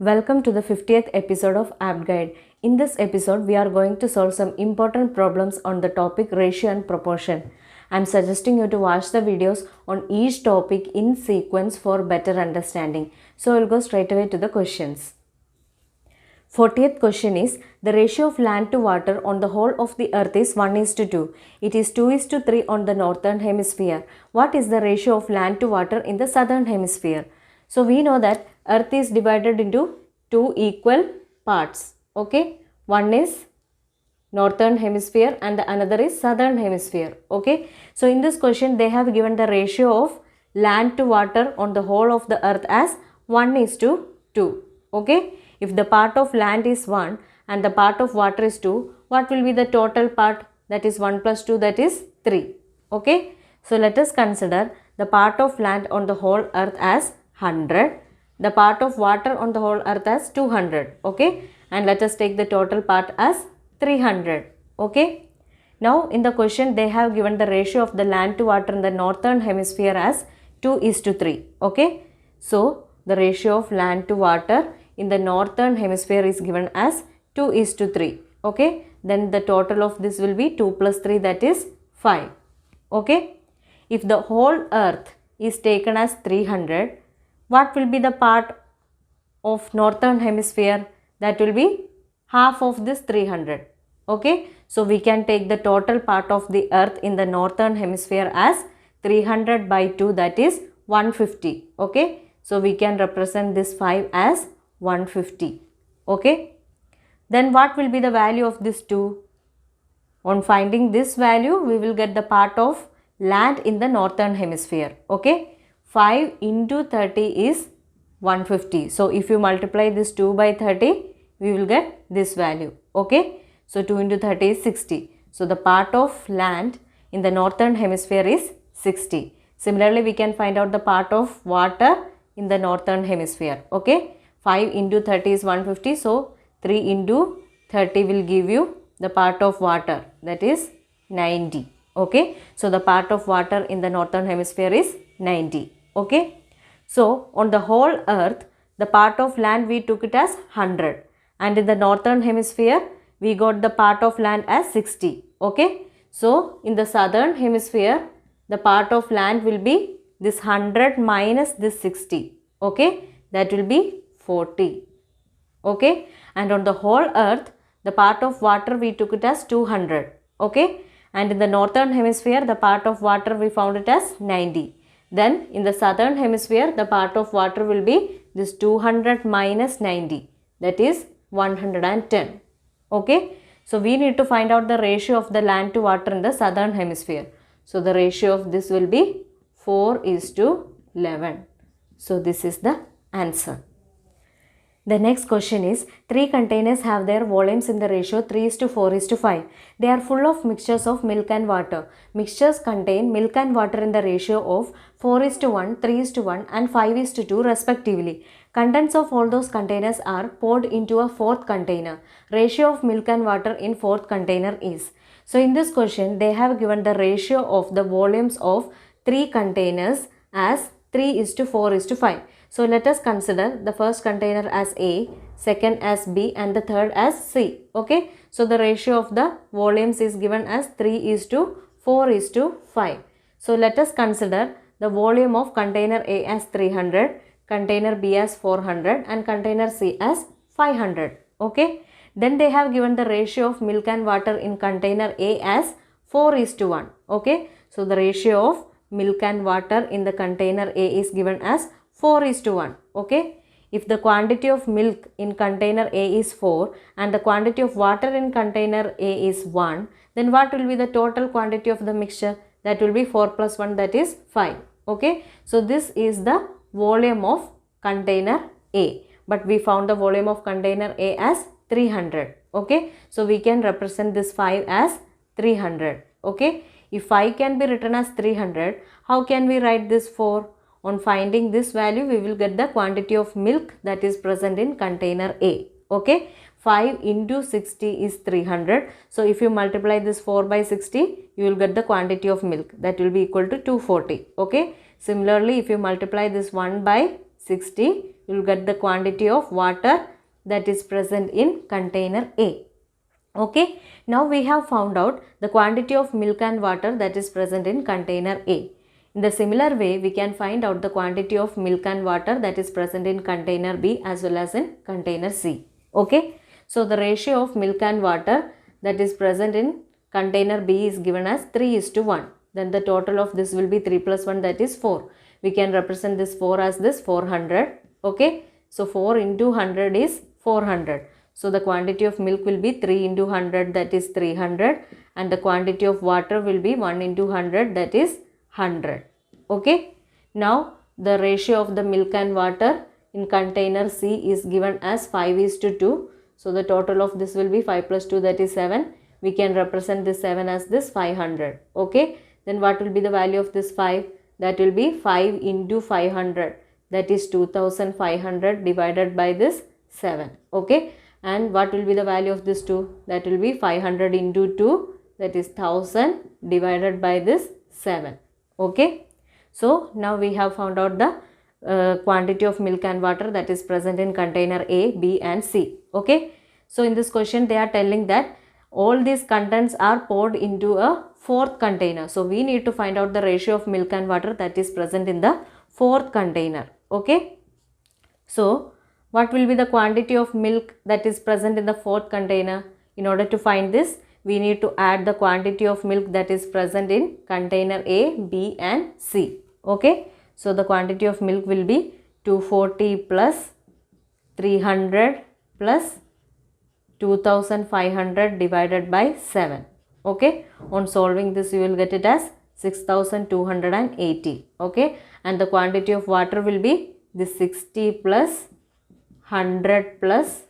Welcome to the 50th episode of Apt Guide. In this episode, we are going to solve some important problems on the topic ratio and proportion. I am suggesting you to watch the videos on each topic in sequence for better understanding. So, we'll go straight away to the questions. 40th question is, the ratio of land to water on the whole of the earth is 1:2. It is 2:3 on the northern hemisphere. What is the ratio of land to water in the southern hemisphere? So we know that earth is divided into two equal parts. Okay, one is northern hemisphere and the another is southern hemisphere. Okay, so in this question they have given the ratio of land to water on the whole of the earth as 1:2. Okay, if the part of land is 1 and the part of water is 2, what will be the total part? That is 1 plus 2, that is 3. Okay, so let us consider the part of land on the whole earth as 100, the part of water on the whole earth as 200. Okay, and let us take the total part as 300. Okay, now in the question they have given the ratio of the land to water in the northern hemisphere as 2:3. Okay, so the ratio of land to water in the northern hemisphere is given as 2:3. Okay, then the total of this will be 2 plus 3, that is 5. Okay, if the whole earth is taken as 300, what will be the part of northern hemisphere? That will be half of this 300. Okay, so we can take the total part of the earth in the northern hemisphere as 300 by 2, that is 150. Okay, so we can represent this 5 as 150. Okay, then what will be the value of this 2? On finding this value, we will get the part of land in the northern hemisphere. Okay, 5 into 30 is 150. So if you multiply this 2 by 30, we will get this value. Okay, so 2 into 30 is 60. So the part of land in the northern hemisphere is 60. Similarly, we can find out the part of water in the northern hemisphere. Okay, 5 into 30 is 150. So 3 into 30 will give you the part of water, that is 90. Okay, so the part of water in the northern hemisphere is 90. Okay, so on the whole earth, the part of land we took it as 100, and in the northern hemisphere we got the part of land as 60. Okay, so in the southern hemisphere the part of land will be this 100 minus this 60. Okay, that will be 40. Okay, and on the whole earth the part of water we took it as 200. Okay, and in the northern hemisphere the part of water we found it as 90. Then in the southern hemisphere the part of water will be this 200 minus 90, that is 110. Okay, so we need to find out the ratio of the land to water in the southern hemisphere. So the ratio of this will be 4:11. So this is the answer. The next question is, 3 containers have their volumes in the ratio 3:4:5. They are full of mixtures of milk and water. Mixtures contain milk and water in the ratio of 4:1, 3:1 and 5:2 respectively. Contents of all those containers are poured into a fourth container. Ratio of milk and water in fourth container is. So in this question they have given the ratio of the volumes of 3 containers as 3:4:5. So let us consider the first container as A, second as B and the third as C. Okay, so the ratio of the volumes is given as 3:4:5. So let us consider the volume of container A as 300, container B as 400 and container C as 500. Okay, then they have given the ratio of milk and water in container A as 4:1. Okay, so the ratio of milk and water in the container A is given as 4:1. Okay, if the quantity of milk in container A is 4 and the quantity of water in container A is 1, then what will be the total quantity of the mixture? That will be 4 plus 1, that is 5. Okay, so this is the volume of container A, but we found the volume of container A as 300. Okay, so we can represent this 5 as 300. Okay, if 5 can be written as 300, how can we write this 4? On finding this value, we will get the quantity of milk that is present in container A. Okay, 5 into 60 is 300. So if you multiply this 4 by 60, you will get the quantity of milk, that will be equal to 240. Okay, similarly if you multiply this 1 by 60, you will get the quantity of water that is present in container A. Okay, now we have found out the quantity of milk and water that is present in container A. In the similar way, we can find out the quantity of milk and water that is present in container B as well as in container C. Okay, so the ratio of milk and water that is present in container B is given as 3:1. Then the total of this will be 3 plus 1, that is 4. We can represent this 4 as this 400. Okay, so 4 into 100 is 400. So the quantity of milk will be 3 into 100, that is 300, and the quantity of water will be 1 into 100, that is 100. Okay, now the ratio of the milk and water in container C is given as 5:2. So the total of this will be 5 plus 2, that is 7. We can represent this 7 as this 500. Okay, then what will be the value of this 5? That will be 5 into 500, that is 2500 divided by this 7. Okay, and what will be the value of this 2? That will be 500 into 2, that is 1000 divided by this 7. Okay, so now we have found out the quantity of milk and water that is present in container A, B and C. Okay, so in this question they are telling that all these contents are poured into a fourth container. So we need to find out the ratio of milk and water that is present in the fourth container. Okay, so what will be the quantity of milk that is present in the fourth container? In order to find this, we need to add the quantity of milk that is present in container A, B and C. Okay, so the quantity of milk will be 240 plus 300 plus 2500 divided by 7. Okay, on solving this you will get it as 6280. Okay, and the quantity of water will be this 60 plus 100 plus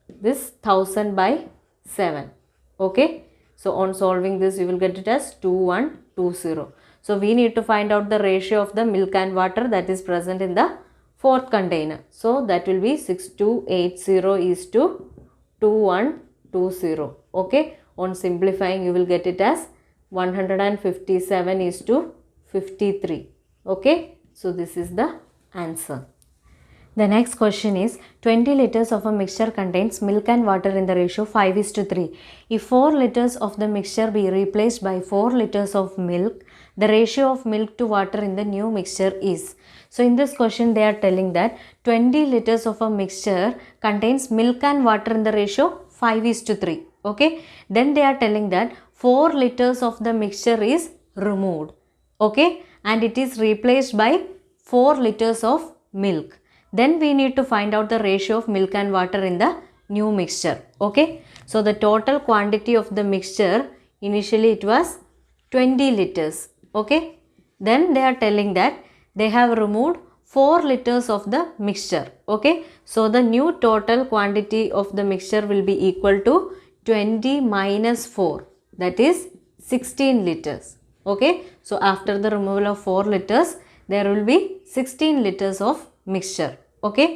this 1000 by 7. Okay, so on solving this you will get it as 2120. So we need to find out the ratio of the milk and water that is present in the fourth container. So that will be 6280 is to 2120. Okay, on simplifying you will get it as 157 is to 53. Okay, so this is the answer. The next question is 20 liters of a mixture contains milk and water in the ratio 5:3. If 4 liters of the mixture be replaced by 4 liters of milk, the ratio of milk to water in the new mixture is. So in this question they are telling that 20 liters of a mixture contains milk and water in the ratio 5:3. Okay, then they are telling that 4 liters of the mixture is removed. Okay, and it is replaced by 4 liters of milk. Then we need to find out the ratio of milk and water in the new mixture. Okay, so the total quantity of the mixture, initially it was 20 liters. Okay, then they are telling that they have removed 4 liters of the mixture. Okay, so the new total quantity of the mixture will be equal to 20 minus 4, that is 16 liters. Okay, so after the removal of 4 liters, there will be 16 liters of mixture. Okay,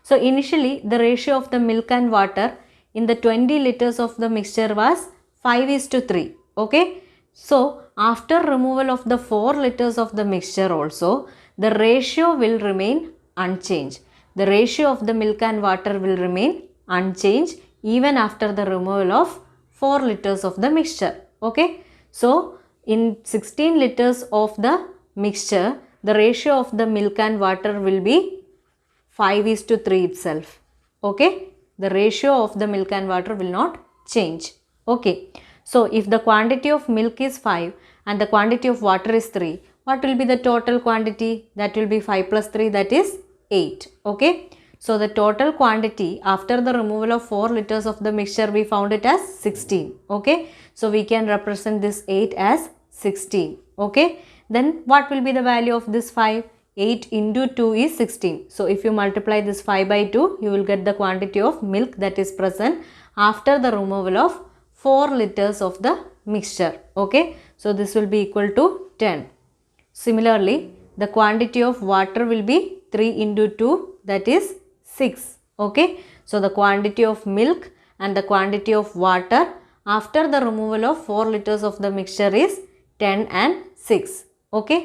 so initially the ratio of the milk and water in the 20 liters of the mixture was 5:3. Okay, so after removal of the 4 liters of the mixture also, the ratio will remain unchanged. The ratio of the milk and water will remain unchanged even after the removal of 4 liters of the mixture. Okay, so in 16 liters of the mixture, the ratio of the milk and water will be 5:3 itself. Okay, the ratio of the milk and water will not change. Okay, so if the quantity of milk is 5 and the quantity of water is 3, what will be the total quantity? That will be 5 plus 3, that is 8. Okay, so the total quantity after the removal of 4 liters of the mixture, we found it as 16. Okay, so we can represent this 8 as 16. Okay, then what will be the value of this 5? 8 into 2 is 16. So if you multiply this 5 by 2, you will get the quantity of milk that is present after the removal of 4 liters of the mixture. Okay, so this will be equal to 10. Similarly, the quantity of water will be 3 into 2, that is 6. Okay, so the quantity of milk and the quantity of water after the removal of 4 liters of the mixture is 10 and 6. Okay,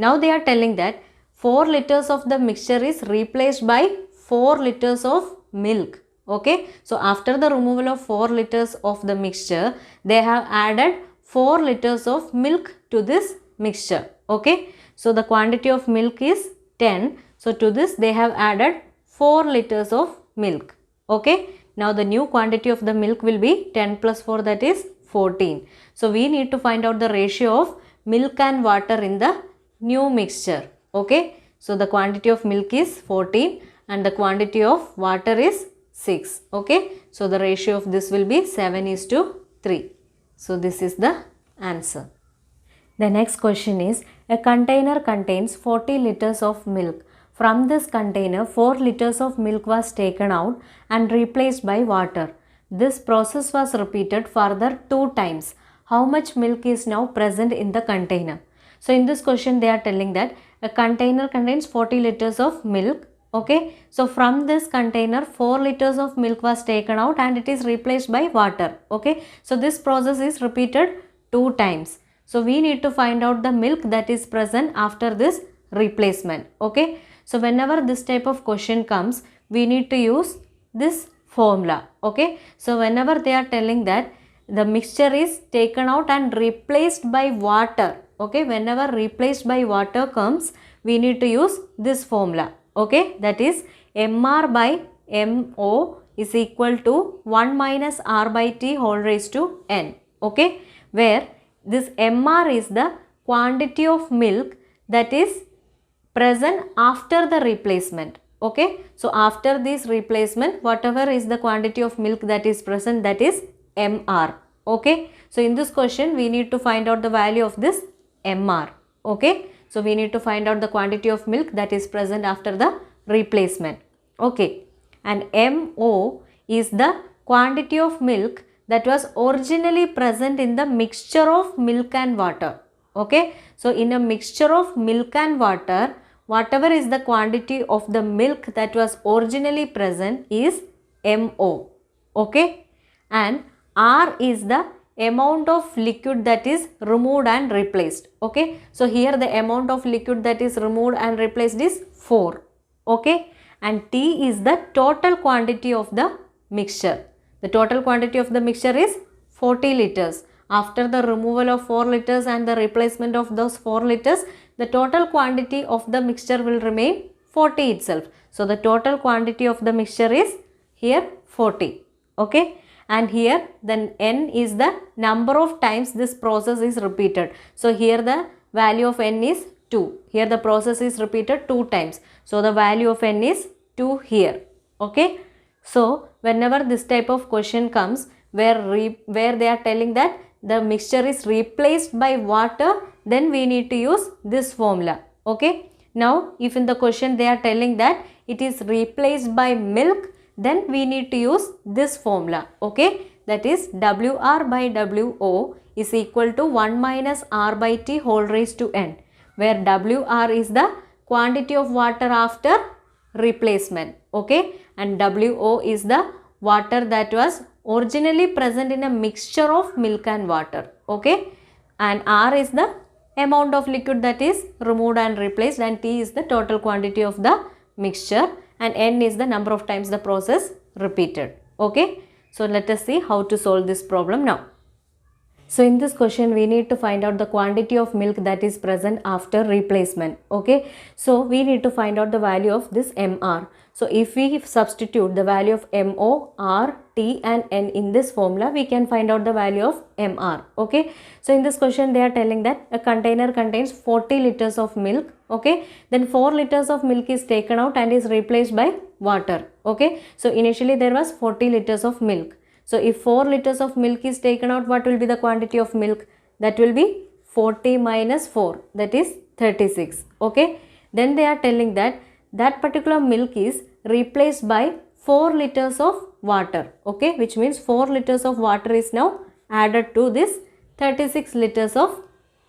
now they are telling that 4 liters of the mixture is replaced by 4 liters of milk. Okay, so after the removal of 4 liters of the mixture, they have added 4 liters of milk to this mixture. Okay, so the quantity of milk is 10. So to this they have added 4 liters of milk. Okay, now the new quantity of the milk will be 10 plus 4, that is 14. So we need to find out the ratio of milk and water in the new mixture. Okay, so the quantity of milk is 14 and the quantity of water is 6. Okay, so the ratio of this will be 7:3. So this is the answer. The next question is, a container contains 40 liters of milk. From this container, 4 liters of milk was taken out and replaced by water. This process was repeated further 2 times. How much milk is now present in the container? So in this question they are telling that a container contains 40 liters of milk. Okay, so from this container 4 liters of milk was taken out and it is replaced by water. Okay, so this process is repeated 2 times. So we need to find out the milk that is present after this replacement. Okay, so whenever this type of question comes, we need to use this formula. Okay, so whenever they are telling that the mixture is taken out and replaced by water, okay, whenever replaced by water comes, we need to use this formula. Okay, that is mr by mo is equal to 1 minus r by t whole raised to n. Okay, where this mr is the quantity of milk that is present after the replacement. Okay, so after this replacement, whatever is the quantity of milk that is present, that is mr. Okay, so in this question we need to find out the value of this mr. Okay, so we need to find out the quantity of milk that is present after the replacement. Okay, and mo is the quantity of milk that was originally present in the mixture of milk and water. Okay, so in a mixture of milk and water, whatever is the quantity of the milk that was originally present is mo. Okay, and r is the amount of liquid that is removed and replaced. Okay, so here the amount of liquid that is removed and replaced is 4. Okay, and T is the total quantity of the mixture. The total quantity of the mixture is 40 liters. After the removal of 4 liters and the replacement of those 4 liters, the total quantity of the mixture will remain 40 itself. So the total quantity of the mixture is here 40. Okay, and here then n is the number of times this process is repeated. So here the value of n is 2. Here the process is repeated 2 times. So the value of n is 2 here. Okay, so whenever this type of question comes where they are telling that the mixture is replaced by water, then we need to use this formula. Okay, now if in the question they are telling that it is replaced by milk, then we need to use this formula. Okay, that is Wr by Wo is equal to 1 minus r by t whole raised to n, where Wr is the quantity of water after replacement. Okay, and Wo is the water that was originally present in a mixture of milk and water. Okay, and r is the amount of liquid that is removed and replaced, and T is the total quantity of the mixture, and n is the number of times the process repeated. Okay, so let us see how to solve this problem now. So in this question we need to find out the quantity of milk that is present after replacement. Okay, so we need to find out the value of this mr. So if we substitute the value of mo, r, t and n in this formula, we can find out the value of mr. Okay, so in this question they are telling that a container contains 40 liters of milk. Okay, then 4 liters of milk is taken out and is replaced by water. Okay, so initially there was 40 liters of milk. So if 4 liters of milk is taken out, what will be the quantity of milk? That will be 40 minus 4, that is 36. Okay, then they are telling that that particular milk is replaced by 4 liters of water. Okay, which means 4 liters of water is now added to this 36 liters of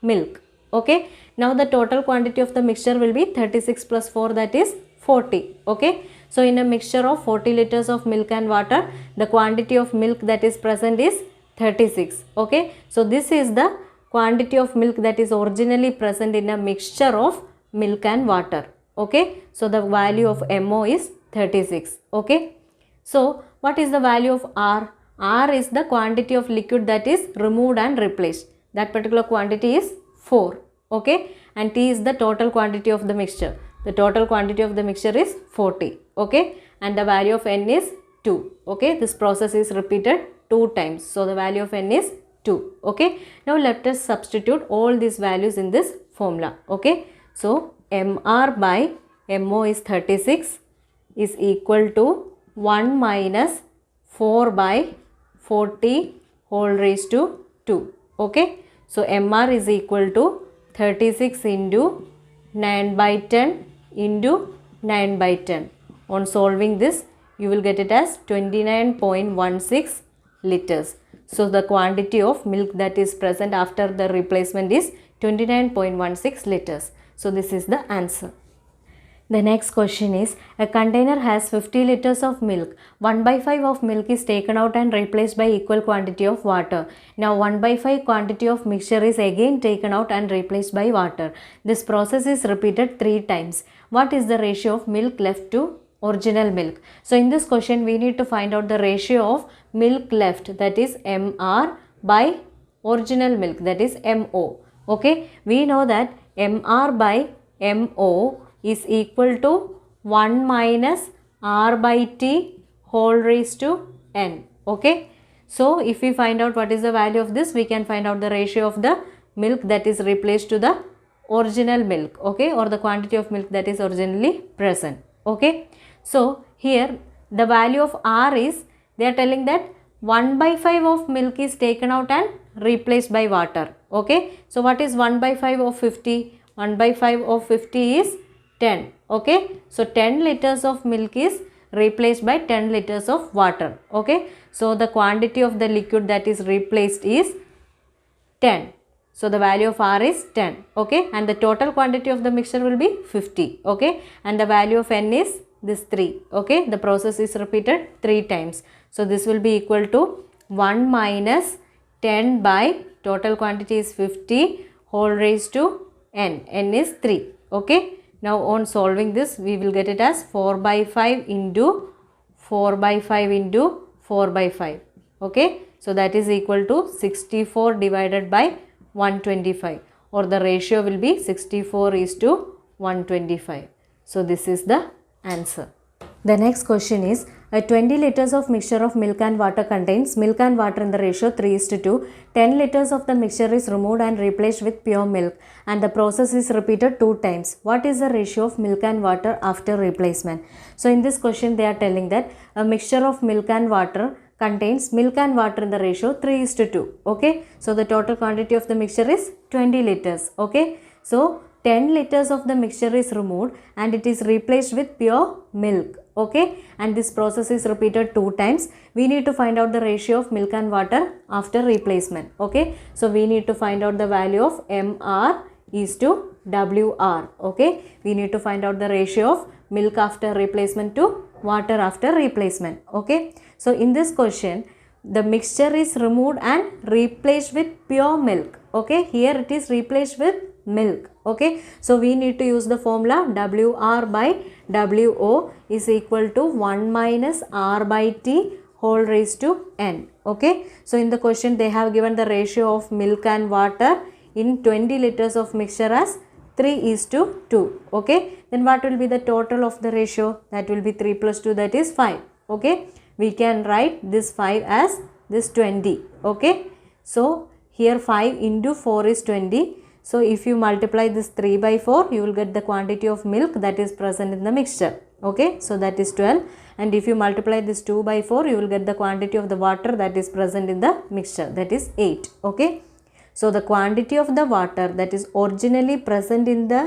milk. Okay, now the total quantity of the mixture will be 36 plus 4, that is 40. Okay, so in a mixture of 40 liters of milk and water, the quantity of milk that is present is 36. Okay, so this is the quantity of milk that is originally present in a mixture of milk and water. Okay, so the value of MO is 36. Okay, so what is the value of R? R is the quantity of liquid that is removed and replaced. That particular quantity is 4. Okay, and T is the total quantity of the mixture. The total quantity of the mixture is 40. Okay, and the value of N is 2. Okay, this process is repeated 2 times. So the value of N is 2. Okay, now let us substitute all these values in this formula. Okay, so MR by MO is 36 is equal to 1 minus 4 by 40 whole raised to 2. Okay, so MR is equal to 36 into 9 by 10 into 9 by 10. On solving this, you will get it as 29.16 liters. So the quantity of milk that is present after the replacement is 29.16 liters. So this is the answer. The next question is, a container has 50 liters of milk. 1 by 5 of milk is taken out and replaced by equal quantity of water. Now 1 by 5 quantity of mixture is again taken out and replaced by water. This process is repeated 3 times. What is the ratio of milk left to original milk? So in this question we need to find out the ratio of milk left, that is MR by original milk, that is MO. Okay, we know that MR by MO is equal to 1 minus R by T whole raised to N. Okay, so if we find out what is the value of this, we can find out the ratio of the milk that is replaced to the original milk, okay, or the quantity of milk that is originally present. Okay, so here the value of R is, they are telling that 1 by 5 of milk is taken out and replaced by water. Okay, so what is 1 by 5 of 50? 1 by 5 of 50 is 10. Okay, so 10 liters of milk is replaced by 10 liters of water. Okay, so the quantity of the liquid that is replaced is 10. So the value of R is 10. Okay, and the total quantity of the mixture will be 50. Okay, and the value of N is this 3. Okay, the process is repeated 3 times. So this will be equal to 1 minus 10 by total quantity is 50 whole raised to N. N is 3. Okay. Now on solving this, we will get it as 4 by 5 into 4 by 5 into 4 by 5. Okay, so that is equal to 64 divided by 125, or the ratio will be 64 is to 125. So this is the answer. The next question is, a 20 liters of mixture of milk and water contains milk and water in the ratio 3:2. 10 liters of the mixture is removed and replaced with pure milk, and the process is repeated 2 times. What is the ratio of milk and water after replacement? So in this question they are telling that a mixture of milk and water contains milk and water in the ratio 3:2. Okay, so the total quantity of the mixture is 20 liters. Okay, so 10 liters of the mixture is removed and it is replaced with pure milk. Okay, and this process is repeated 2 times. We need to find out the ratio of milk and water after replacement. Okay, so we need to find out the value of MR is to WR. Okay, we need to find out the ratio of milk after replacement to water after replacement. Okay, so in this question the mixture is removed and replaced with pure milk. Okay, here it is replaced with milk. Okay, so we need to use the formula WR by WO is equal to 1 minus R by T whole raised to N. Okay, so in the question they have given the ratio of milk and water in 20 liters of mixture as 3:2. Okay, then what will be the total of the ratio? That will be 3 plus 2, that is 5. Okay, we can write this 5 as this 20. Okay, so here 5 into 4 is 20. So if you multiply this 3 by 4, you will get the quantity of milk that is present in the mixture. Okay, so that is 12. And if you multiply this 2 by 4, you will get the quantity of the water that is present in the mixture, that is 8. Okay, so the quantity of the water that is originally present in the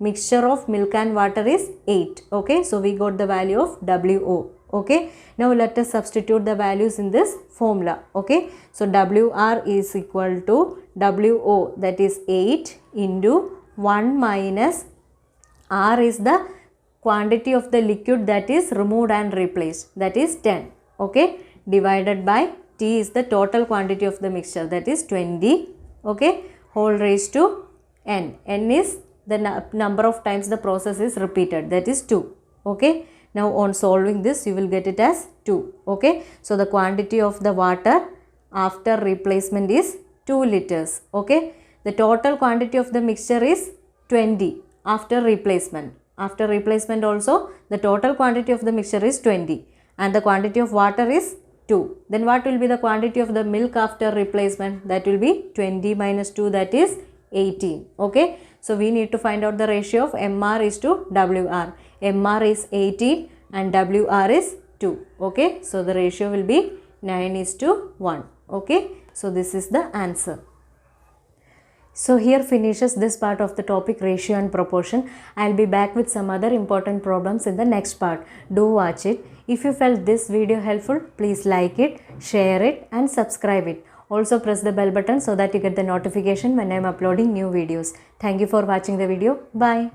mixture of milk and water is 8. Okay, so we got the value of WO. Okay, now let us substitute the values in this formula. Okay, so WR is equal to WO, that is 8 into 1 minus R is the quantity of the liquid that is removed and replaced, that is 10. Okay, divided by T is the total quantity of the mixture, that is 20. Okay, whole raised to N. N is the number of times the process is repeated, that is 2. Okay, now on solving this you will get it as 2. Okay, so the quantity of the water after replacement is 2 liters. Okay, the total quantity of the mixture is 20 after replacement. After replacement also the total quantity of the mixture is 20 and the quantity of water is 2. Then what will be the quantity of the milk after replacement? That will be 20 minus 2, that is 18. Okay, so we need to find out the ratio of MR is to WR. MR is 18 and WR is 2. Okay, so the ratio will be 9 is to 1. Okay, so this is the answer. So here finishes this part of the topic ratio and proportion. I'll be back with some other important problems in the next part. Do watch it. If you felt this video helpful, please like it, share it and subscribe it. Also press the bell button so that you get the notification when I am uploading new videos. Thank you for watching the video. Bye.